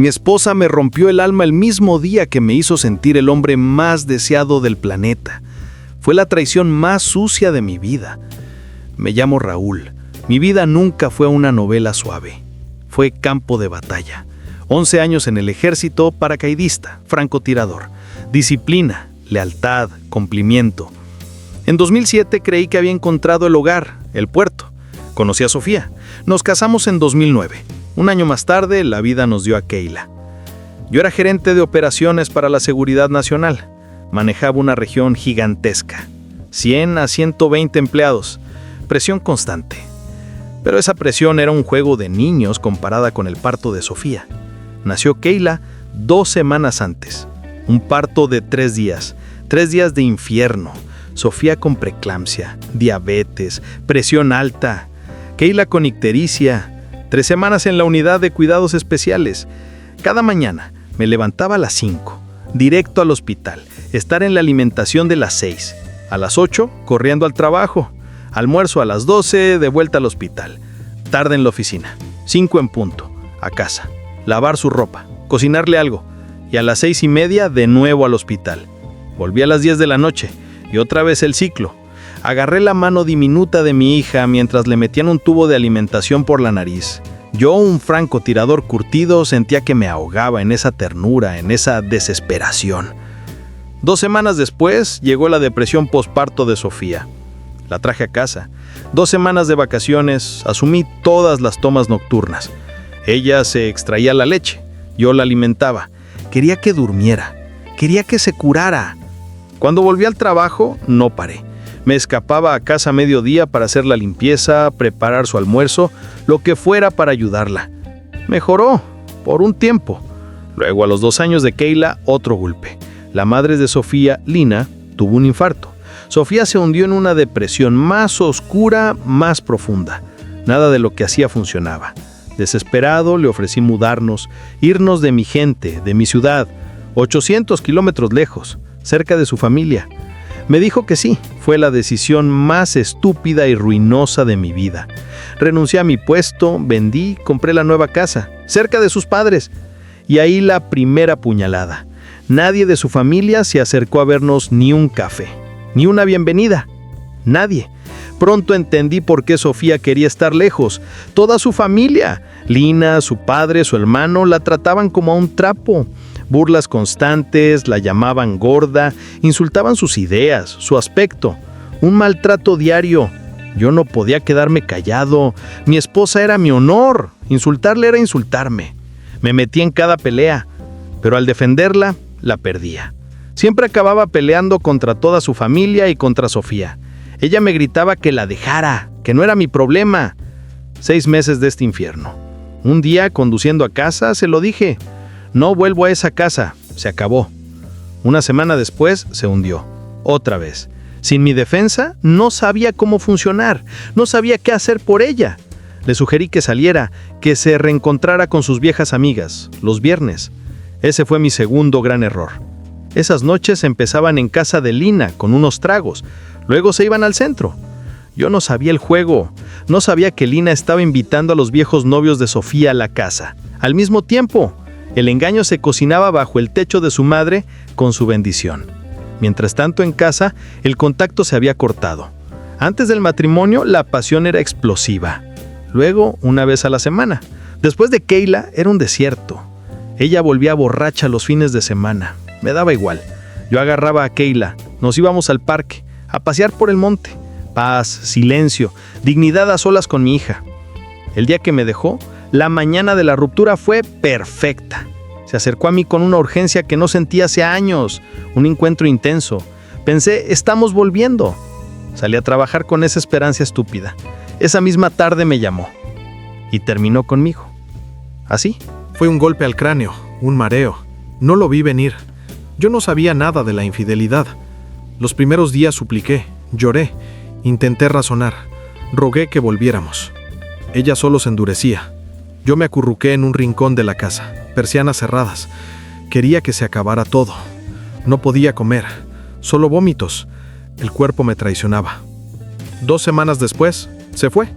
Mi esposa me rompió el alma el mismo día que me hizo sentir el hombre más deseado del planeta. Fue la traición más sucia de mi vida. Me llamo Raúl. Mi vida nunca fue una novela suave. Fue campo de batalla. 11 años en el ejército, paracaidista, francotirador. Disciplina, lealtad, cumplimiento. En 2007 creí que había encontrado el hogar, el puerto. Conocí a Sofía. Nos casamos en 2009. Un año más tarde, la vida nos dio a Keila. Yo era gerente de operaciones para la Seguridad Nacional. Manejaba una región gigantesca. 100 a 120 empleados. Presión constante. Pero esa presión era un juego de niños comparada con el parto de Sofía. Nació Keila 2 semanas antes. Un parto de 3 días. 3 días de infierno. Sofía con preeclampsia, diabetes, presión alta. Keila con ictericia. 3 semanas en la unidad de cuidados especiales. Cada mañana me levantaba a las 5, directo al hospital, estar en la alimentación de las 6. A las 8, corriendo al trabajo. Almuerzo a las 12, de vuelta al hospital. Tarde en la oficina. 5 en punto, a casa. Lavar su ropa, cocinarle algo. Y a las 6:30, de nuevo al hospital. Volví a las 10 de la noche y otra vez el ciclo. Agarré la mano diminuta de mi hija mientras le metían un tubo de alimentación por la nariz. Yo, un francotirador curtido, sentía que me ahogaba en esa ternura, en esa desesperación. 2 semanas después llegó la depresión posparto de Sofía. La traje a casa. 2 semanas de vacaciones, asumí todas las tomas nocturnas. Ella se extraía la leche, yo la alimentaba. Quería que durmiera, quería que se curara. Cuando volví al trabajo, no paré. Me escapaba a casa a mediodía para hacer la limpieza, preparar su almuerzo, lo que fuera para ayudarla. Mejoró, por un tiempo. Luego, a los 2 años de Keila, otro golpe. La madre de Sofía, Lina, tuvo un infarto. Sofía se hundió en una depresión más oscura, más profunda. Nada de lo que hacía funcionaba. Desesperado, le ofrecí mudarnos, irnos de mi gente, de mi ciudad, 800 kilómetros lejos, cerca de su familia. Me dijo que sí, fue la decisión más estúpida y ruinosa de mi vida. Renuncié a mi puesto, vendí, compré la nueva casa, cerca de sus padres. Y ahí la primera puñalada. Nadie de su familia se acercó a vernos ni un café, ni una bienvenida. Nadie. Pronto entendí por qué Sofía quería estar lejos. Toda su familia, Lina, su padre, su hermano, la trataban como a un trapo. Burlas constantes, la llamaban gorda, insultaban sus ideas, su aspecto. Un maltrato diario. Yo no podía quedarme callado. Mi esposa era mi honor. Insultarle era insultarme. Me metí en cada pelea, pero al defenderla, la perdía. Siempre acababa peleando contra toda su familia y contra Sofía. Ella me gritaba que la dejara, que no era mi problema. 6 meses de este infierno. Un día, conduciendo a casa, se lo dije. No vuelvo a esa casa, se acabó. Una semana después, se hundió. Otra vez. Sin mi defensa, no sabía cómo funcionar. No sabía qué hacer por ella. Le sugerí que saliera, que se reencontrara con sus viejas amigas, los viernes. Ese fue mi segundo gran error. Esas noches empezaban en casa de Lina, con unos tragos. Luego se iban al centro. Yo no sabía el juego. No sabía que Lina estaba invitando a los viejos novios de Sofía a la casa. Al mismo tiempo, el engaño se cocinaba bajo el techo de su madre con su bendición. Mientras tanto, en casa, el contacto se había cortado. Antes del matrimonio, la pasión era explosiva. Luego, una vez a la semana. Después de Keila, era un desierto. Ella volvía borracha los fines de semana. Me daba igual. Yo agarraba a Keila, nos íbamos al parque, a pasear por el monte. Paz, silencio, dignidad a solas con mi hija. El día que me dejó, la mañana de la ruptura fue perfecta. Se acercó a mí con una urgencia que no sentía hace años, un encuentro intenso. Pensé, estamos volviendo. Salí a trabajar con esa esperanza estúpida. Esa misma tarde me llamó y terminó conmigo. Así. Fue un golpe al cráneo, un mareo. No lo vi venir. Yo no sabía nada de la infidelidad. Los primeros días supliqué, lloré, intenté razonar, rogué que volviéramos. Ella solo se endurecía. Yo me acurruqué en un rincón de la casa, persianas cerradas. Quería que se acabara todo. No podía comer, solo vómitos. El cuerpo me traicionaba. 2 semanas después, se fue.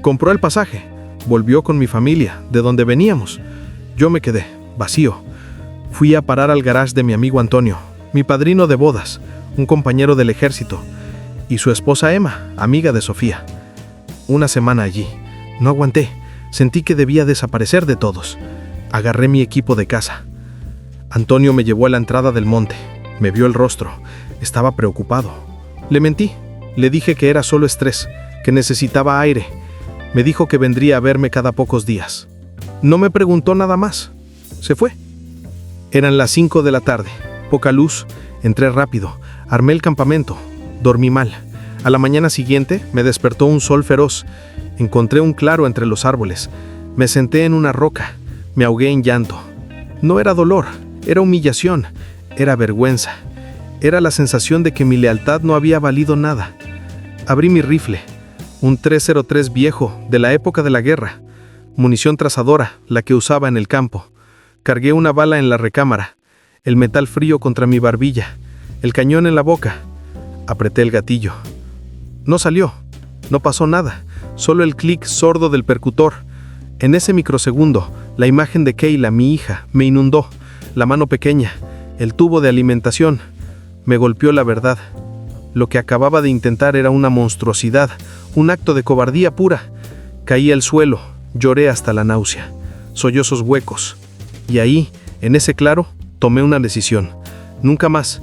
Compró el pasaje. Volvió con mi familia, de donde veníamos. Yo me quedé, vacío. Fui a parar al garage de mi amigo Antonio, mi padrino de bodas, un compañero del ejército, y su esposa Emma, amiga de Sofía. Una semana allí. No aguanté. Sentí que debía desaparecer de todos. Agarré mi equipo de casa. Antonio me llevó a la entrada del monte. Me vio el rostro. Estaba preocupado. Le mentí. Le dije que era solo estrés, que necesitaba aire. Me dijo que vendría a verme cada pocos días. No me preguntó nada más. Se fue. Eran las 5 de la tarde. Poca luz. Entré rápido. Armé el campamento. Dormí mal. A la mañana siguiente me despertó un sol feroz. Encontré un claro entre los árboles. Me senté en una roca. Me ahogué en llanto. No era dolor, era humillación, era vergüenza. Era la sensación de que mi lealtad no había valido nada. Abrí mi rifle, un 303 viejo, de la época de la guerra. Munición trazadora, la que usaba en el campo. Cargué una bala en la recámara, el metal frío contra mi barbilla, el cañón en la boca. Apreté el gatillo. No salió, no pasó nada, solo el clic sordo del percutor. En ese microsegundo, la imagen de Kayla, mi hija, me inundó. La mano pequeña, el tubo de alimentación. Me golpeó la verdad. Lo que acababa de intentar era una monstruosidad, un acto de cobardía pura. Caí al suelo, lloré hasta la náusea. Sollozos huecos. Y ahí, en ese claro, tomé una decisión. Nunca más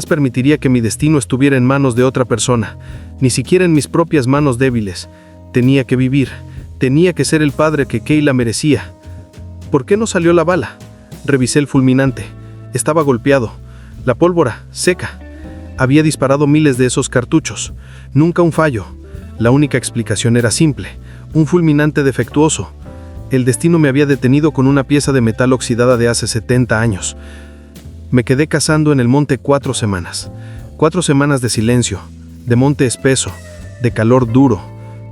permitiría que mi destino estuviera en manos de otra persona, ni siquiera en mis propias manos débiles. Tenía que vivir, tenía que ser el padre que Kayla merecía. ¿Por qué no salió la bala? Revisé el fulminante. Estaba golpeado. La pólvora, seca. Había disparado miles de esos cartuchos. Nunca un fallo. La única explicación era simple. Un fulminante defectuoso. El destino me había detenido con una pieza de metal oxidada de hace 70 años. Me quedé cazando en el monte 4 semanas. 4 semanas de silencio, de monte espeso, de calor duro.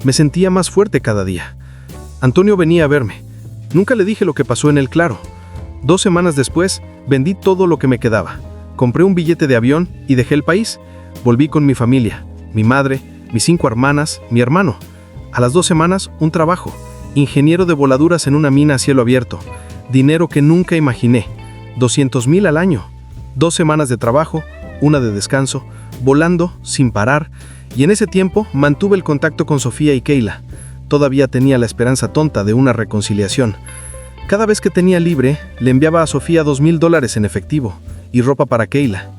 Me sentía más fuerte cada día. Antonio venía a verme. Nunca le dije lo que pasó en el claro. 2 semanas después, vendí todo lo que me quedaba. Compré un billete de avión y dejé el país. Volví con mi familia, mi madre, mis 5 hermanas, mi hermano. A las 2 semanas, un trabajo. Ingeniero de voladuras en una mina a cielo abierto. Dinero que nunca imaginé. 200,000 al año. 2 semanas de trabajo, una de descanso, volando, sin parar. Y en ese tiempo mantuve el contacto con Sofía y Kayla. Todavía tenía la esperanza tonta de una reconciliación. Cada vez que tenía libre, le enviaba a Sofía $2,000 en efectivo y ropa para Kayla.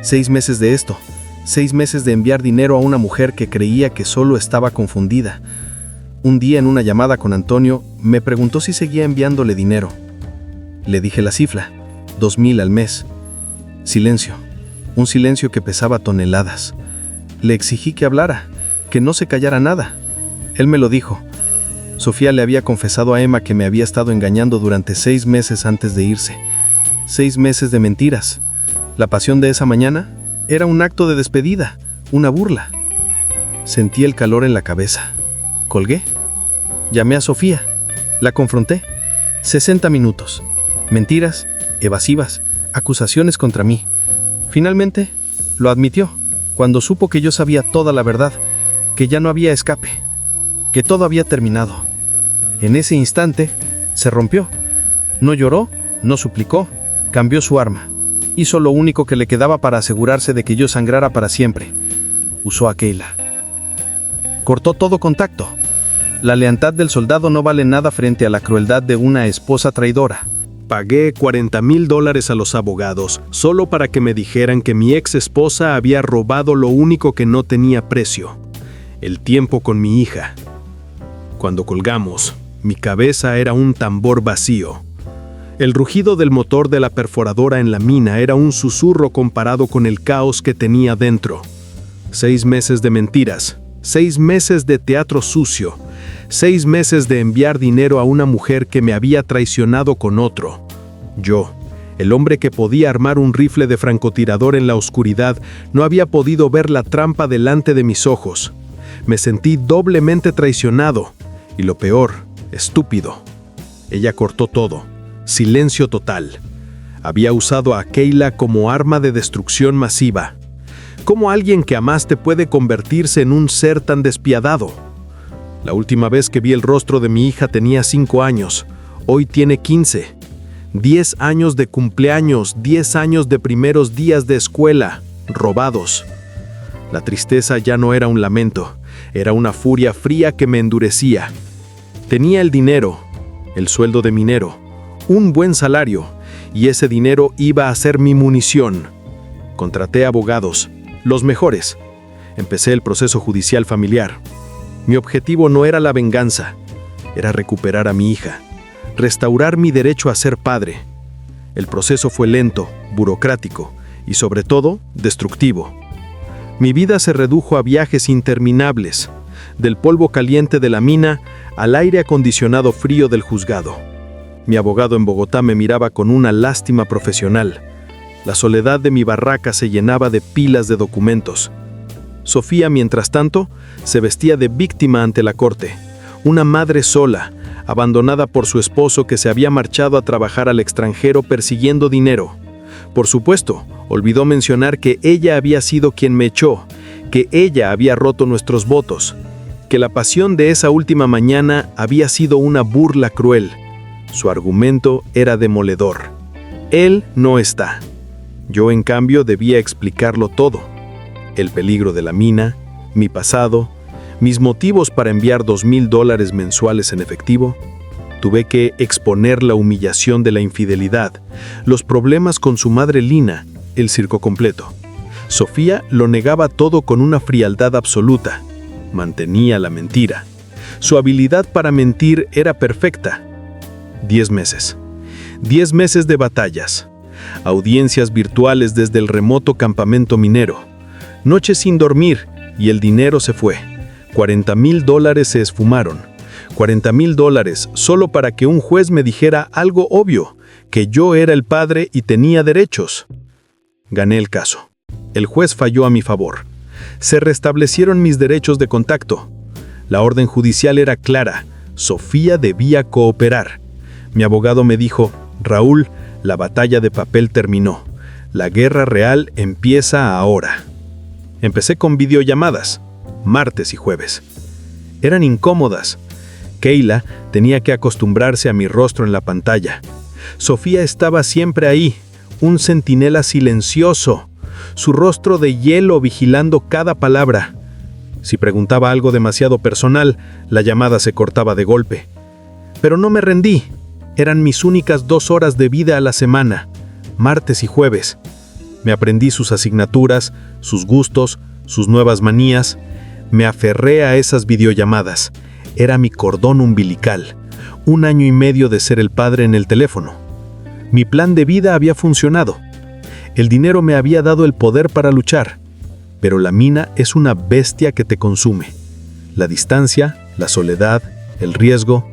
6 meses de esto. 6 meses de enviar dinero a una mujer que creía que solo estaba confundida. Un día en una llamada con Antonio, me preguntó si seguía enviándole dinero. Le dije la cifra, 2,000 al mes. Silencio. Un silencio que pesaba toneladas. Le exigí que hablara, que no se callara nada. Él me lo dijo. Sofía le había confesado a Emma que me había estado engañando durante 6 meses antes de irse. 6 meses de mentiras. La pasión de esa mañana era un acto de despedida, una burla. Sentí el calor en la cabeza. Colgué. Llamé a Sofía. La confronté. 60 minutos. Mentiras, evasivas, acusaciones contra mí. Finalmente, lo admitió, cuando supo que yo sabía toda la verdad, que ya no había escape, que todo había terminado. En ese instante, se rompió. No lloró, no suplicó, cambió su arma. Hizo lo único que le quedaba para asegurarse de que yo sangrara para siempre. Usó a Kayla. Cortó todo contacto. La lealtad del soldado no vale nada frente a la crueldad de una esposa traidora. Pagué $40,000 a los abogados solo para que me dijeran que mi ex esposa había robado lo único que no tenía precio: el tiempo con mi hija. Cuando colgamos, mi cabeza era un tambor vacío. El rugido del motor de la perforadora en la mina era un susurro comparado con el caos que tenía dentro. 6 meses de mentiras, 6 meses de teatro sucio, 6 meses de enviar dinero a una mujer que me había traicionado con otro. Yo, el hombre que podía armar un rifle de francotirador en la oscuridad, no había podido ver la trampa delante de mis ojos. Me sentí doblemente traicionado y, lo peor, estúpido. Ella cortó todo. Silencio total. Había usado a Kayla como arma de destrucción masiva. ¿Cómo alguien que amaste puede convertirse en un ser tan despiadado? La última vez que vi el rostro de mi hija tenía 5 años. Hoy tiene 15. 10 años de cumpleaños, 10 años de primeros días de escuela, robados. La tristeza ya no era un lamento, era una furia fría que me endurecía. Tenía el dinero, el sueldo de minero, un buen salario, y ese dinero iba a ser mi munición. Contraté abogados, los mejores. Empecé el proceso judicial familiar. Mi objetivo no era la venganza, era recuperar a mi hija, restaurar mi derecho a ser padre. El proceso fue lento, burocrático y sobre todo, destructivo. Mi vida se redujo a viajes interminables, del polvo caliente de la mina al aire acondicionado frío del juzgado. Mi abogado en Bogotá me miraba con una lástima profesional. La soledad de mi barraca se llenaba de pilas de documentos. Sofía, mientras tanto, se vestía de víctima ante la corte, una madre sola, abandonada por su esposo que se había marchado a trabajar al extranjero persiguiendo dinero. Por supuesto, olvidó mencionar que ella había sido quien me echó, que ella había roto nuestros votos, que la pasión de esa última mañana había sido una burla cruel. Su argumento era demoledor. Él no está. Yo, en cambio, debía explicarlo todo. El peligro de la mina, mi pasado, mis motivos para enviar $2,000 mensuales en efectivo. Tuve que exponer la humillación de la infidelidad, los problemas con su madre Lina, el circo completo. Sofía lo negaba todo con una frialdad absoluta. Mantenía la mentira. Su habilidad para mentir era perfecta. 10 meses. 10 meses de batallas. Audiencias virtuales desde el remoto campamento minero. Noches sin dormir y el dinero se fue. $40,000 se esfumaron. $40,000 solo para que un juez me dijera algo obvio, que yo era el padre y tenía derechos. Gané el caso. El juez falló a mi favor. Se restablecieron mis derechos de contacto. La orden judicial era clara. Sofía debía cooperar. Mi abogado me dijo: Raúl, la batalla de papel terminó. La guerra real empieza ahora. Empecé con videollamadas, martes y jueves. Eran incómodas. Keila tenía que acostumbrarse a mi rostro en la pantalla. Sofía estaba siempre ahí, un centinela silencioso, su rostro de hielo vigilando cada palabra. Si preguntaba algo demasiado personal, la llamada se cortaba de golpe. Pero no me rendí. Eran mis únicas 2 horas de vida a la semana, martes y jueves. Me aprendí sus asignaturas, sus gustos, sus nuevas manías. Me aferré a esas videollamadas. Era mi cordón umbilical. 1 año y medio de ser el padre en el teléfono. Mi plan de vida había funcionado. El dinero me había dado el poder para luchar. Pero la mina es una bestia que te consume. La distancia, la soledad, el riesgo.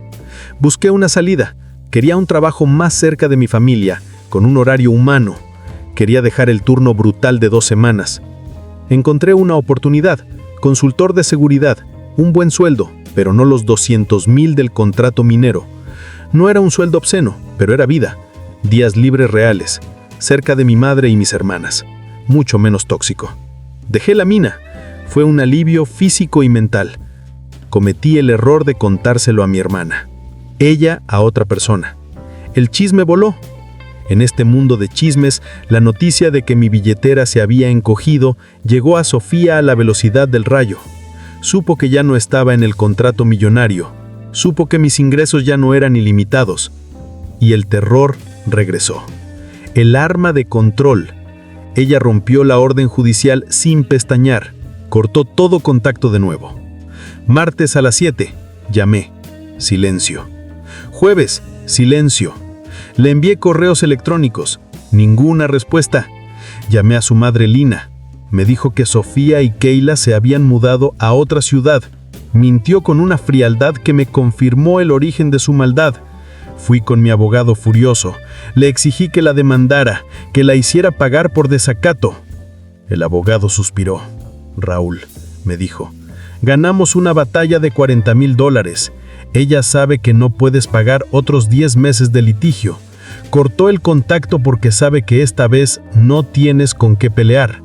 Busqué una salida. Quería un trabajo más cerca de mi familia, con un horario humano. Quería dejar el turno brutal de 2 semanas. Encontré una oportunidad, consultor de seguridad, un buen sueldo, pero no los 200,000 del contrato minero. No era un sueldo obsceno, pero era vida. Días libres reales, cerca de mi madre y mis hermanas. Mucho menos tóxico. Dejé la mina. Fue un alivio físico y mental. Cometí el error de contárselo a mi hermana. Ella a otra persona. El chisme voló. En este mundo de chismes, la noticia de que mi billetera se había encogido llegó a Sofía a la velocidad del rayo. Supo que ya no estaba en el contrato millonario. Supo que mis ingresos ya no eran ilimitados. Y el terror regresó. El arma de control. Ella rompió la orden judicial sin pestañear. Cortó todo contacto de nuevo. Martes a las 7. Llamé. Silencio. Jueves. Silencio. Le envié correos electrónicos. Ninguna respuesta. Llamé a su madre Lina. Me dijo que Sofía y Keila se habían mudado a otra ciudad. Mintió con una frialdad que me confirmó el origen de su maldad. Fui con mi abogado furioso. Le exigí que la demandara, que la hiciera pagar por desacato. El abogado suspiró. Raúl, me dijo, ganamos una batalla de $40,000. Ella sabe que no puedes pagar otros 10 meses de litigio. Cortó el contacto porque sabe que esta vez no tienes con qué pelear.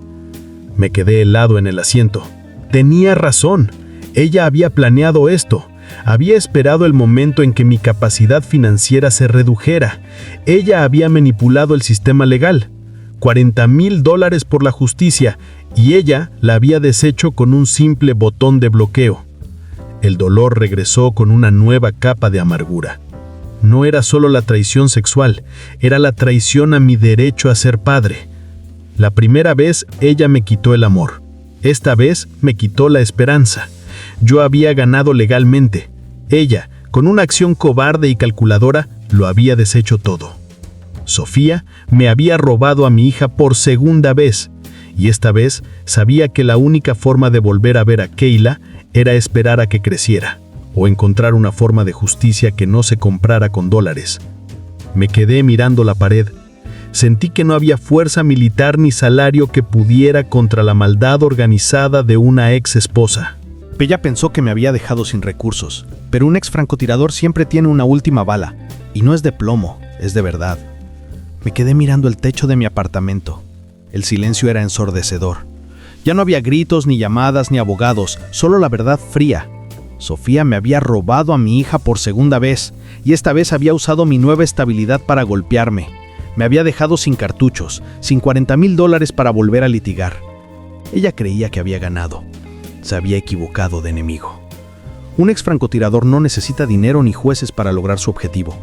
Me quedé helado en el asiento. Tenía razón. Ella había planeado esto. Había esperado el momento en que mi capacidad financiera se redujera. Ella había manipulado el sistema legal. $40,000 por la justicia, y ella la había deshecho con un simple botón de bloqueo. El dolor regresó con una nueva capa de amargura. No era solo la traición sexual, era la traición a mi derecho a ser padre. La primera vez ella me quitó el amor. Esta vez me quitó la esperanza. Yo había ganado legalmente. Ella, con una acción cobarde y calculadora, lo había deshecho todo. Sofía me había robado a mi hija por segunda vez, y esta vez sabía que la única forma de volver a ver a Kayla era esperar a que creciera, o encontrar una forma de justicia que no se comprara con dólares. Me quedé mirando la pared. Sentí que no había fuerza militar ni salario que pudiera contra la maldad organizada de una ex esposa. Ella pensó que me había dejado sin recursos, pero un ex francotirador siempre tiene una última bala, y no es de plomo, es de verdad. Me quedé mirando el techo de mi apartamento. El silencio era ensordecedor. Ya no había gritos, ni llamadas, ni abogados, solo la verdad fría. Sofía me había robado a mi hija por segunda vez, y esta vez había usado mi nueva estabilidad para golpearme. Me había dejado sin cartuchos, sin $40,000 para volver a litigar. Ella creía que había ganado. Se había equivocado de enemigo. Un ex francotirador no necesita dinero ni jueces para lograr su objetivo.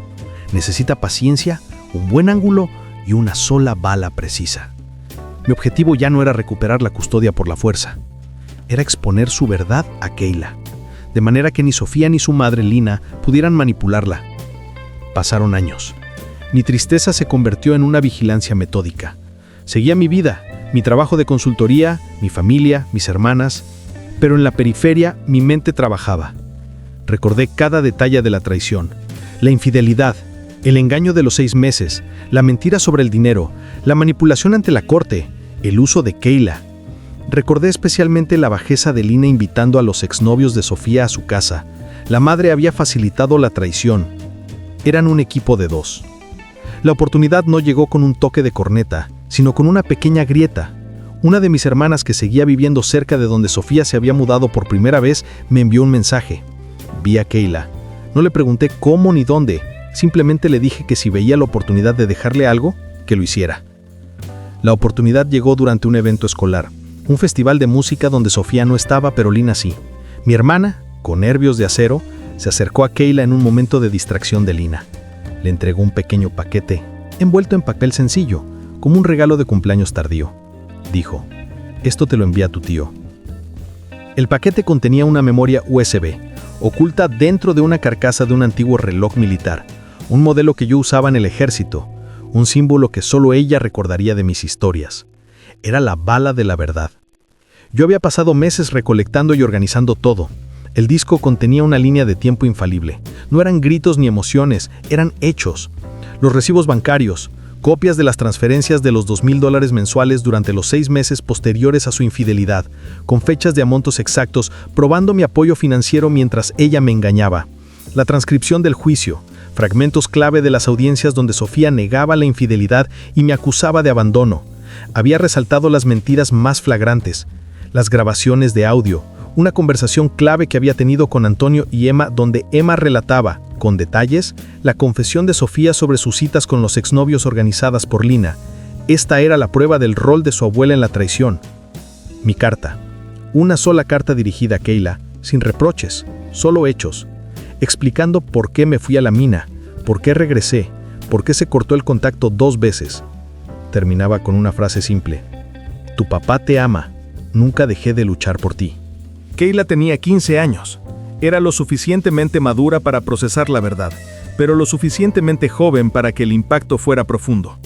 Necesita paciencia, un buen ángulo y una sola bala precisa. Mi objetivo ya no era recuperar la custodia por la fuerza. Era exponer su verdad a Kayla, de manera que ni Sofía ni su madre Lina pudieran manipularla. Pasaron años. Mi tristeza se convirtió en una vigilancia metódica. Seguía mi vida, mi trabajo de consultoría, mi familia, mis hermanas, pero en la periferia mi mente trabajaba. Recordé cada detalle de la traición, la infidelidad, el engaño de los 6 meses, la mentira sobre el dinero, la manipulación ante la corte, el uso de Kayla. Recordé especialmente la bajeza de Lina invitando a los exnovios de Sofía a su casa. La madre había facilitado la traición. Eran un equipo de 2. La oportunidad no llegó con un toque de corneta, sino con una pequeña grieta. Una de mis hermanas que seguía viviendo cerca de donde Sofía se había mudado por primera vez me envió un mensaje. Vi a Kayla. No le pregunté cómo ni dónde, simplemente le dije que si veía la oportunidad de dejarle algo, que lo hiciera. La oportunidad llegó durante un evento escolar, un festival de música donde Sofía no estaba, pero Lina sí. Mi hermana, con nervios de acero, se acercó a Kayla en un momento de distracción de Lina. Le entregó un pequeño paquete, envuelto en papel sencillo, como un regalo de cumpleaños tardío. Dijo, esto te lo envía tu tío. El paquete contenía una memoria USB, oculta dentro de una carcasa de un antiguo reloj militar, un modelo que yo usaba en el ejército, un símbolo que solo ella recordaría de mis historias. Era la bala de la verdad. Yo había pasado meses recolectando y organizando todo. El disco contenía una línea de tiempo infalible. No eran gritos ni emociones, eran hechos. Los recibos bancarios, copias de las transferencias de los $2,000 mensuales durante los 6 meses posteriores a su infidelidad, con fechas de montos exactos, probando mi apoyo financiero mientras ella me engañaba. La transcripción del juicio, fragmentos clave de las audiencias donde Sofía negaba la infidelidad y me acusaba de abandono. Había resaltado las mentiras más flagrantes, las grabaciones de audio, una conversación clave que había tenido con Antonio y Emma donde Emma relataba, con detalles, la confesión de Sofía sobre sus citas con los exnovios organizadas por Lina. Esta era la prueba del rol de su abuela en la traición. Mi carta. Una sola carta dirigida a Kayla, sin reproches, solo hechos, explicando por qué me fui a la mina, por qué regresé, por qué se cortó el contacto 2 veces. Terminaba con una frase simple. Tu papá te ama, nunca dejé de luchar por ti. Kayla tenía 15 años. Era lo suficientemente madura para procesar la verdad, pero lo suficientemente joven para que el impacto fuera profundo.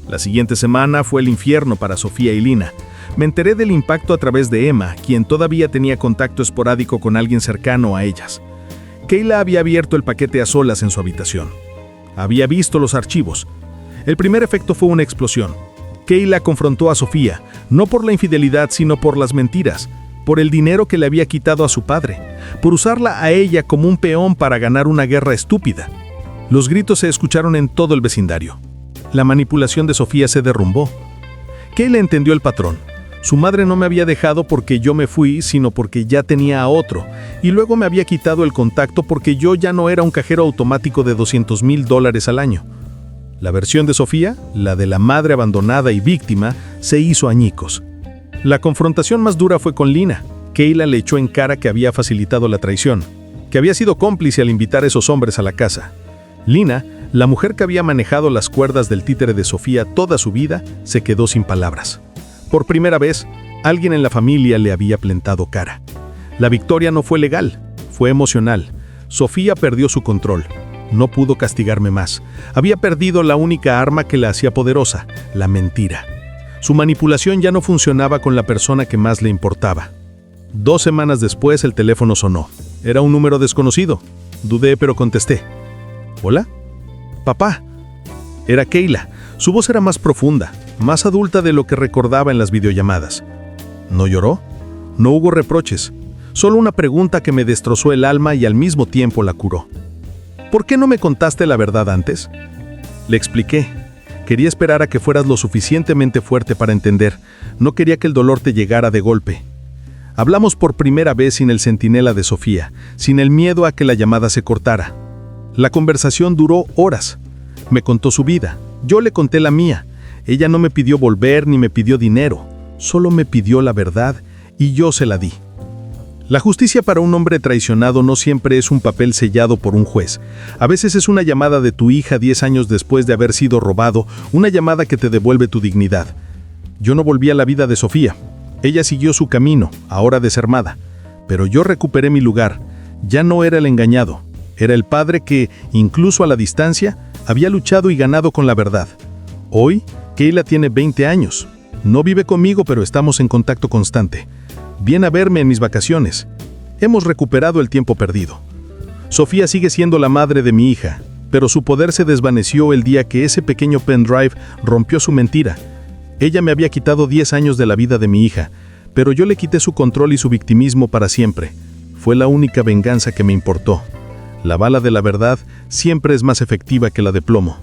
La siguiente semana fue el infierno para Sofía y Lina. Me enteré del impacto a través de Emma, quien todavía tenía contacto esporádico con alguien cercano a ellas. Kayla había abierto el paquete a solas en su habitación. Había visto los archivos. El primer efecto fue una explosión. Kayla confrontó a Sofía, no por la infidelidad, sino por las mentiras, por el dinero que le había quitado a su padre, por usarla a ella como un peón para ganar una guerra estúpida. Los gritos se escucharon en todo el vecindario. La manipulación de Sofía se derrumbó. Kayla entendió el patrón. Su madre no me había dejado porque yo me fui, sino porque ya tenía a otro, y luego me había quitado el contacto porque yo ya no era un cajero automático de $200,000 al año. La versión de Sofía, la de la madre abandonada y víctima, se hizo añicos. La confrontación más dura fue con Lina. Kayla le echó en cara que había facilitado la traición, que había sido cómplice al invitar a esos hombres a la casa. Lina, la mujer que había manejado las cuerdas del títere de Sofía toda su vida, se quedó sin palabras. Por primera vez, alguien en la familia le había plantado cara. La victoria no fue legal, fue emocional. Sofía perdió su control. No pudo castigarme más. Había perdido la única arma que la hacía poderosa, la mentira. Su manipulación ya no funcionaba con la persona que más le importaba. 2 semanas después el teléfono sonó. Era un número desconocido. Dudé, pero contesté. ¿Hola? Papá. Era Kayla. Su voz era más profunda, más adulta de lo que recordaba en las videollamadas. ¿No lloró? No hubo reproches. Solo una pregunta que me destrozó el alma y al mismo tiempo la curó. ¿Por qué no me contaste la verdad antes? Le expliqué. Quería esperar a que fueras lo suficientemente fuerte para entender. No quería que el dolor te llegara de golpe. Hablamos por primera vez sin el centinela de Sofía, sin el miedo a que la llamada se cortara. La conversación duró horas. Me contó su vida. Yo le conté la mía. Ella no me pidió volver ni me pidió dinero. Solo me pidió la verdad y yo se la di. La justicia para un hombre traicionado no siempre es un papel sellado por un juez. A veces es una llamada de tu hija 10 años después de haber sido robado, una llamada que te devuelve tu dignidad. Yo no volví a la vida de Sofía. Ella siguió su camino, ahora desarmada. Pero yo recuperé mi lugar. Ya no era el engañado. Era el padre que, incluso a la distancia, había luchado y ganado con la verdad. Hoy, Kayla tiene 20 años. No vive conmigo, pero estamos en contacto constante. Viene a verme en mis vacaciones. Hemos recuperado el tiempo perdido. Sofía sigue siendo la madre de mi hija, pero su poder se desvaneció el día que ese pequeño pendrive rompió su mentira. Ella me había quitado 10 años de la vida de mi hija, pero yo le quité su control y su victimismo para siempre. Fue la única venganza que me importó. La bala de la verdad siempre es más efectiva que la de plomo.